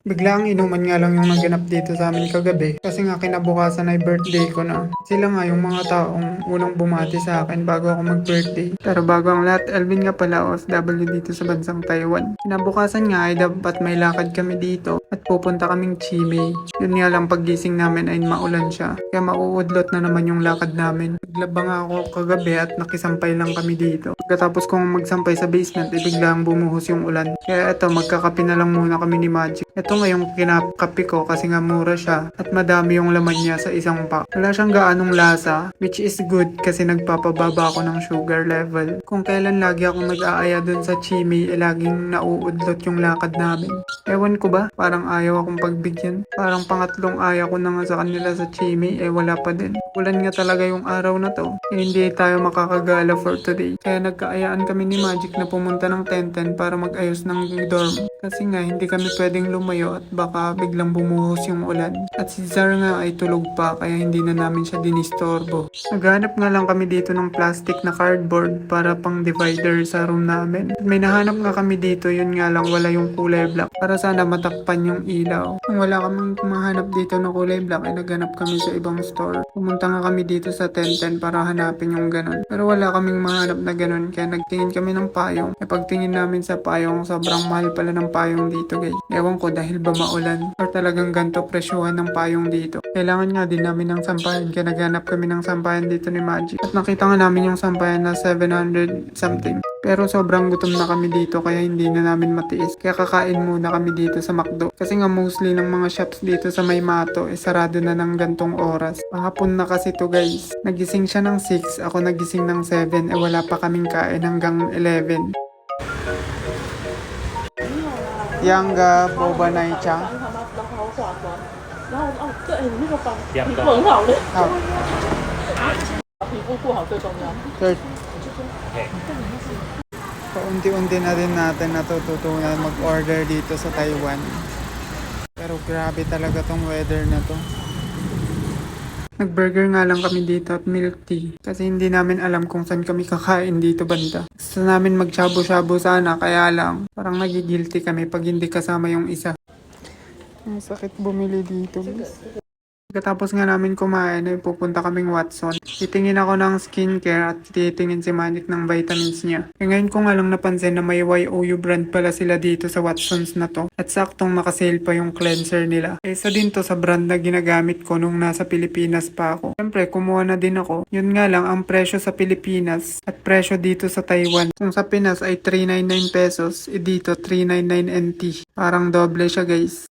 Biglaang inuman nga lang yung naganap dito sa amin kagabi kasi nga kinabukasan ay birthday ko na. Sila nga yung mga taong unang bumati sa akin bago ako mag-birthday. Pero bago ang lahat, Elvin nga pala OFW dito sa bansang Taiwan. Kinabukasan nga ay dapat may lakad kami dito at pupunta kaming Chimay. Yun nga lang paggising namin ay maulan siya. Kaya mauudlot na naman yung lakad namin. Naglaba nga ako kagabi at nakisampay lang kami dito. Pagkatapos kong magsampay sa basement, biglang bumuhos yung ulan. Kaya eto, magkakape na lang muna kami ni Magic. Ito nga yung kinakape ko kasi nga mura siya at madami yung laman niya sa isang pack. Wala siyang gaanong lasa, which is good kasi nagpapababa ako ng sugar level. Kung kailan lagi akong nag-aaya dun sa Chimay, laging nauudlot yung lakad namin. Ewan ko ba, parang ayaw akong pagbigyan. Parang pangatlong aya ko na nga sa kanila sa Chimay, wala pa din. Ulan nga talaga yung araw na to. Hindi tayo makakagala for today. Kaya nagkaayaan kami ni Magic na pumunta ng Tenten para mag-ayos ng dorm. Kasi nga hindi kami pwedeng lumayo at baka biglang bumuhos yung ulan. At si Zar nga ay tulog pa kaya hindi na namin siya dinistorbo. Naghanap nga lang kami dito ng plastic na cardboard para pang divider sa room namin. At may nahanap nga kami dito, yun nga lang wala yung kulay black para sana matakpan yung ilaw. Kung wala kaming mahanap dito na kulay black ay naghanap kami sa ibang store. Pumunta nga kami dito sa Tenten para hanapin yung ganun. Pero wala kaming mahanap na ganun kaya nagtingin kami ng payong. E pagtingin namin sa payong, sobrang mahal pala ng payong dito guys. Ewan ko dahil ba maulan or talagang ganto presyuhan ng payong dito. Kailangan nga din namin ng sampayan kaya naghanap kami ng sampayan dito ni Magic. At nakita nga namin yung sampayan na 700 something. Pero sobrang gutom na kami dito kaya hindi na namin matiis. Kaya kakain muna kami dito sa McDo. Kasi nga mostly ng mga shops dito sa Maymato sarado na ng gantong oras. Pahapon na kasi to guys. Nagising siya ng 6, ako nagising ng 7, wala pa kaming kain hanggang 11. Yanga boba nai cha. 然后哦，对，你那个防皮肤很好的，好，皮肤不好最重要。 Sir. Paunti-unti na din natin natututunan mag-order dito sa Taiwan. Pero grabe talaga tong weather na to. Nag-burger nga lang kami dito at milk tea. Kasi hindi namin alam kung saan kami kakain dito banda. Gusto namin mag-shabu-shabu sana kaya lang parang nagigilty kami pag hindi kasama yung isa. Ang sakit bumili dito. Pagkatapos nga namin kumain ay pupunta kaming Watson. Titingin ako ng skincare at titingin si Manic ng vitamins niya. E ngayon ko nga lang napansin na may YOU brand pala sila dito sa Watsons na to. At saktong makasale pa yung cleanser nila. Isa din to sa brand na ginagamit ko nung nasa Pilipinas pa ako. Siyempre kumuha na din ako. Yun nga lang ang presyo sa Pilipinas at presyo dito sa Taiwan. Kung sa Pinas ay 399 pesos, dito 399 NT. Parang doble siya guys.